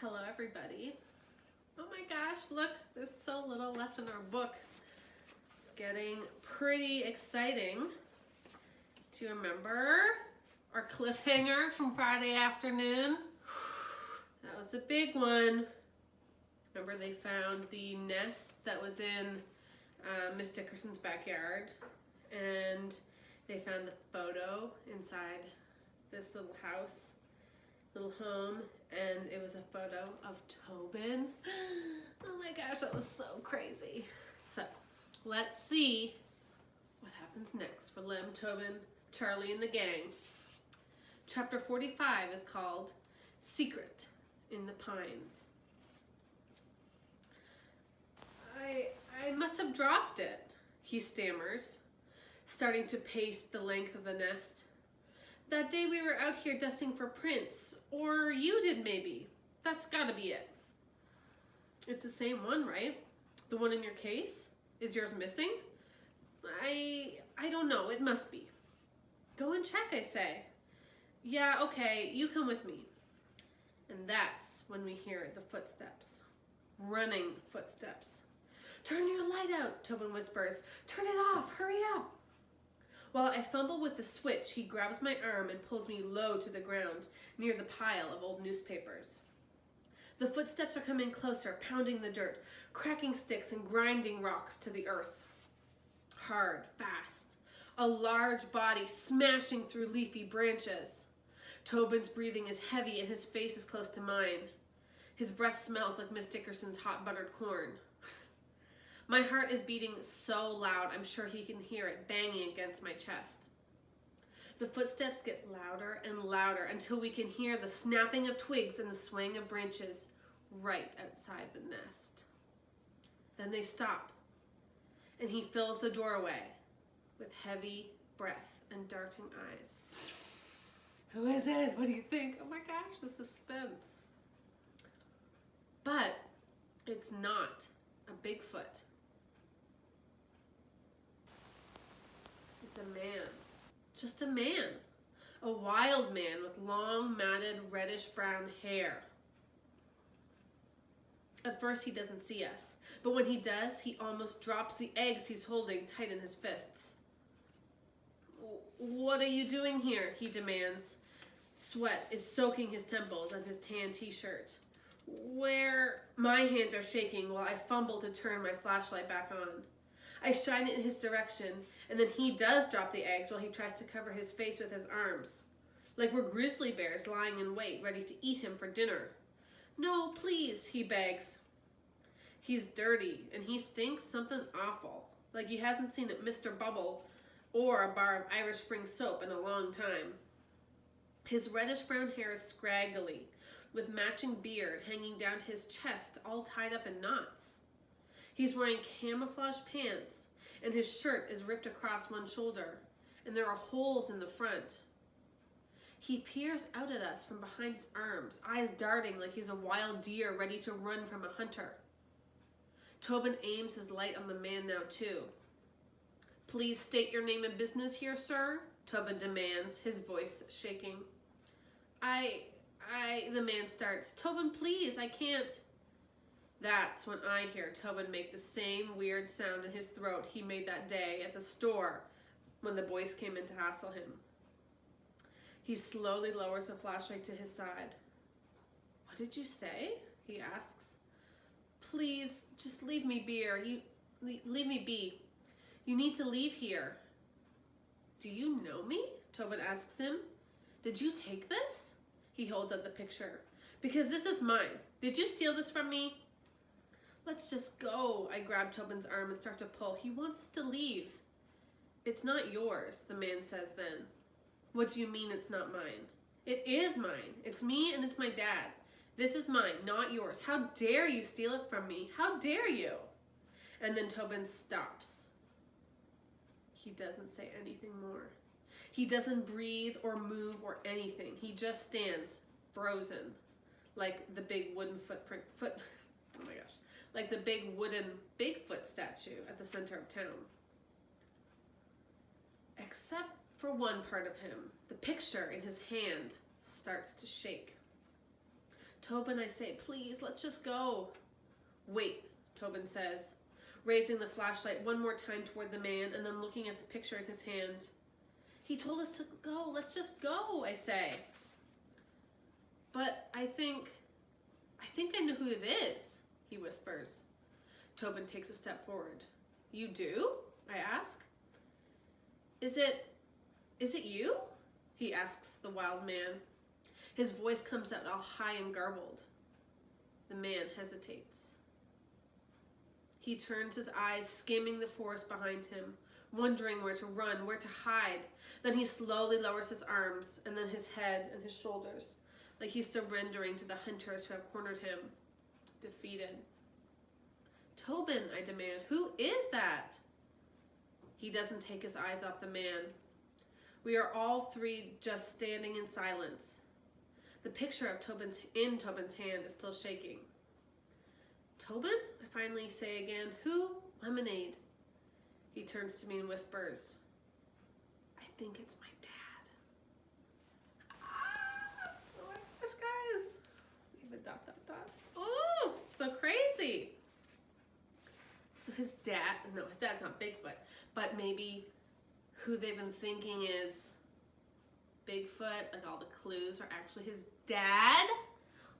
Hello everybody. Oh my gosh, look, there's so little left in our book. It's getting pretty exciting. Do you remember our cliffhanger from Friday afternoon? That was a big one. Remember they found the nest that was in Miss Dickerson's backyard, and they found the photo inside this little house, little home, and it was a photo of Tobin. Oh my gosh, that was so crazy. So let's see what happens next for Lem, Tobin, Charlie, and the gang. Chapter 45 is called Secret in the Pines. I must have dropped it, he stammers, starting to pace the length of the nest. That day we were out here dusting for prints, or you did maybe. That's gotta be it. It's the same one, right? The one in your case? Is yours missing? I don't know, it must be. Go and check, I say. Yeah, okay, you come with me. And that's when we hear the footsteps. Running footsteps. Turn your light out, Tobin whispers. Turn it off, hurry up. While I fumble with the switch, he grabs my arm and pulls me low to the ground, near the pile of old newspapers. The footsteps are coming closer, pounding the dirt, cracking sticks and grinding rocks to the earth. Hard, fast. A large body smashing through leafy branches. Tobin's breathing is heavy and his face is close to mine. His breath smells like Miss Dickerson's hot buttered corn. My heart is beating so loud, I'm sure he can hear it banging against my chest. The footsteps get louder and louder until we can hear the snapping of twigs and the swaying of branches right outside the nest. Then they stop, and he fills the doorway with heavy breath and darting eyes. Who is it? What do you think? Oh my gosh, the suspense. But it's not a Bigfoot. It's a man. Just a man. A wild man with long, matted, reddish-brown hair. At first, he doesn't see us. But when he does, he almost drops the eggs he's holding tight in his fists. What are you doing here? He demands. Sweat is soaking his temples and his tan t-shirt. My hands are shaking while I fumble to turn my flashlight back on. I shine it in his direction, and then he does drop the eggs while he tries to cover his face with his arms. Like we're grizzly bears lying in wait, ready to eat him for dinner. No, please, he begs. He's dirty, and he stinks something awful, like he hasn't seen a Mr. Bubble or a bar of Irish Spring soap in a long time. His reddish-brown hair is scraggly, with matching beard hanging down to his chest, all tied up in knots. He's wearing camouflage pants, and his shirt is ripped across one shoulder, and there are holes in the front. He peers out at us from behind his arms, eyes darting like he's a wild deer ready to run from a hunter. Tobin aims his light on the man now, too. Please state your name and business here, sir, Tobin demands, his voice shaking. The man starts. Tobin, please, I can't. That's when I hear Tobin make the same weird sound in his throat he made that day at the store when the boys came in to hassle him. He slowly lowers the flashlight to his side. What did you say? He asks. Please, just leave me be. Leave me be. You need to leave here. Do you know me? Tobin asks him. Did you take this? He holds up the picture. Because this is mine. Did you steal this from me? Let's just go. I grab Tobin's arm and start to pull. He wants us to leave. It's not yours, the man says then. What do you mean it's not mine? It is mine. It's me and it's my dad. This is mine, not yours. How dare you steal it from me? How dare you? And then Tobin stops. He doesn't say anything more. He doesn't breathe or move or anything. He just stands frozen, like the big wooden like the big wooden Bigfoot statue at the center of town. Except for one part of him, the picture in his hand starts to shake. Tobin, I say, please, let's just go. Wait, Tobin says, raising the flashlight one more time toward the man and then looking at the picture in his hand. He told us to go. Let's just go, I say. But I think I know who it is, he whispers. Tobin takes a step forward. You do? I ask. Is it you? He asks the wild man. His voice comes out all high and garbled. The man hesitates. He turns his eyes, skimming the forest behind him, wondering where to run, where to hide. Then he slowly lowers his arms, and then his head and his shoulders, like he's surrendering to the hunters who have cornered him, defeated. Tobin, I demand, who is that? He doesn't take his eyes off the man. We are all three just standing in silence. The picture of Tobin's hand is still shaking. Tobin? I finally say again. Who? Lemonade. He turns to me and whispers, I think it's my dad. Oh my gosh, guys. Even ... Oh, so crazy. So his dad's not Bigfoot, but maybe who they've been thinking is Bigfoot, like all the clues are actually his dad?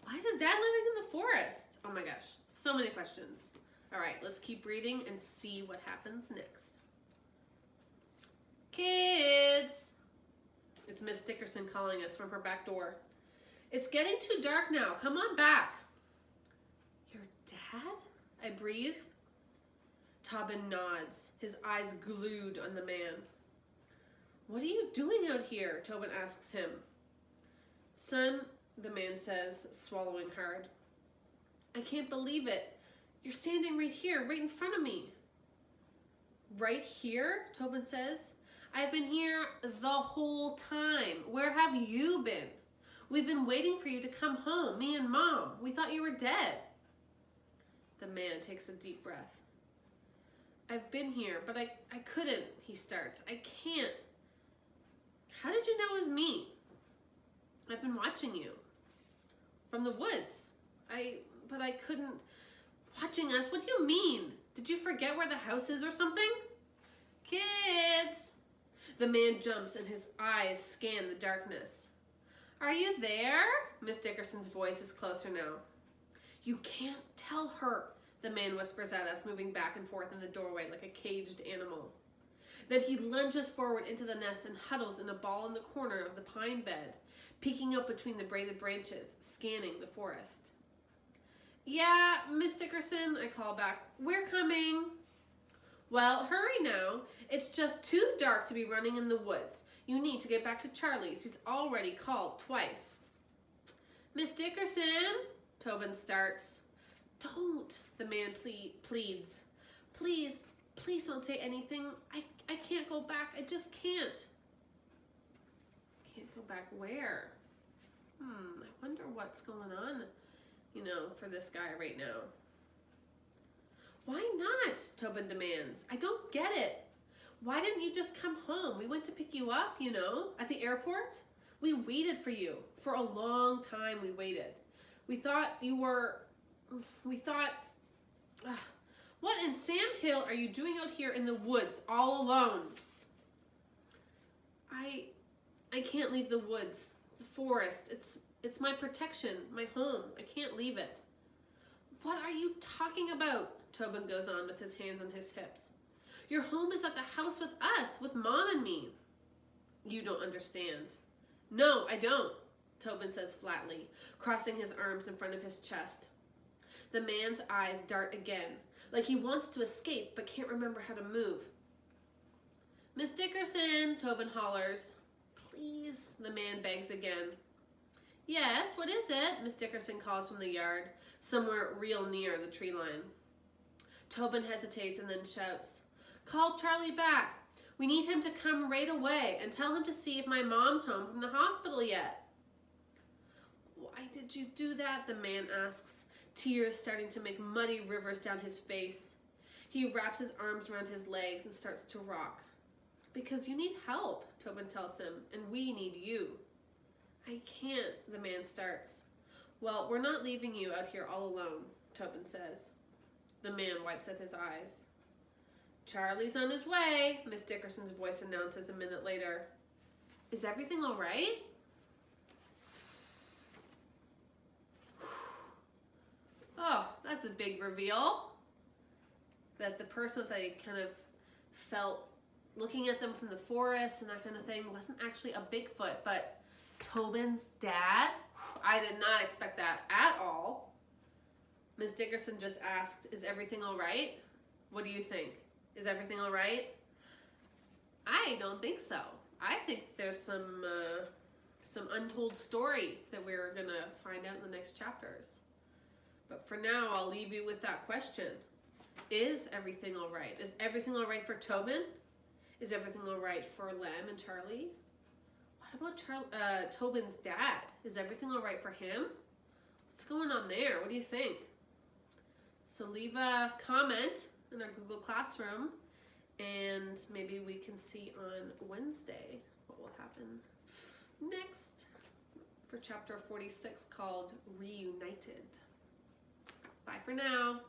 Why is his dad living in the forest? Oh my gosh, so many questions. All right, let's keep reading and see what happens next. Kids! It's Miss Dickerson calling us from her back door. It's getting too dark now. Come on back. Your dad? I breathe. Tobin nods, his eyes glued on the man. What are you doing out here? Tobin asks him. Son, the man says, swallowing hard. I can't believe it. You're standing right here, right in front of me. Right here? Tobin says. I've been here the whole time. Where have you been? We've been waiting for you to come home, me and Mom. We thought you were dead. The man takes a deep breath. I've been here, but I couldn't, he starts. I can't. How did you know it was me? I've been watching you. From the woods. But I couldn't. Watching us? What do you mean? Did you forget where the house is or something? Kids! The man jumps and his eyes scan the darkness. Are you there? Miss Dickerson's voice is closer now. You can't tell her, the man whispers at us, moving back and forth in the doorway like a caged animal. Then he lunges forward into the nest and huddles in a ball in the corner of the pine bed, peeking up between the braided branches, scanning the forest. Yeah, Miss Dickerson, I call back. We're coming. Well, hurry now. It's just too dark to be running in the woods. You need to get back to Charlie's. He's already called twice. Miss Dickerson, Tobin starts. Don't, the man pleads. Please don't say anything. I can't go back. I just can't. Can't go back where? I wonder what's going on, for this guy right now. Why not? Tobin demands. I don't get it. Why didn't you just come home? We went to pick you up, at the airport. We waited for you. For a long time we waited. We thought you were... What in Sam Hill are you doing out here in the woods all alone? I can't leave the woods, the forest. It's my protection, my home. I can't leave it. What are you talking about? Tobin goes on with his hands on his hips. Your home is at the house with us, with Mom and me. You don't understand. No, I don't, Tobin says flatly, crossing his arms in front of his chest. The man's eyes dart again, like he wants to escape but can't remember how to move. Miss Dickerson, Tobin hollers. Please, the man begs again. Yes, what is it? Miss Dickerson calls from the yard, somewhere real near the tree line. Tobin hesitates and then shouts, Call Charlie back. We need him to come right away and tell him to see if my mom's home from the hospital yet. Why did you do that? The man asks, tears starting to make muddy rivers down his face. He wraps his arms around his legs and starts to rock. Because you need help, Tobin tells him, and we need you. I can't, the man starts. Well, we're not leaving you out here all alone, Tobin says. The man wipes at his eyes. Charlie's on his way, Miss Dickerson's voice announces a minute later. Is everything all right? Oh, that's a big reveal. That the person that they kind of felt looking at them from the forest and that kind of thing wasn't actually a Bigfoot, but Tobin's dad? I did not expect that at all. Miss Dickerson just asked, is everything all right? What do you think? Is everything all right? I don't think so. I think there's some untold story that we're going to find out in the next chapters. But for now, I'll leave you with that question. Is everything all right? Is everything all right for Tobin? Is everything all right for Lem and Charlie? What about Tobin's dad? Is everything all right for him? What's going on there? What do you think? So leave a comment in our Google Classroom, and maybe we can see on Wednesday what will happen next for chapter 46 called Reunited. Bye for now.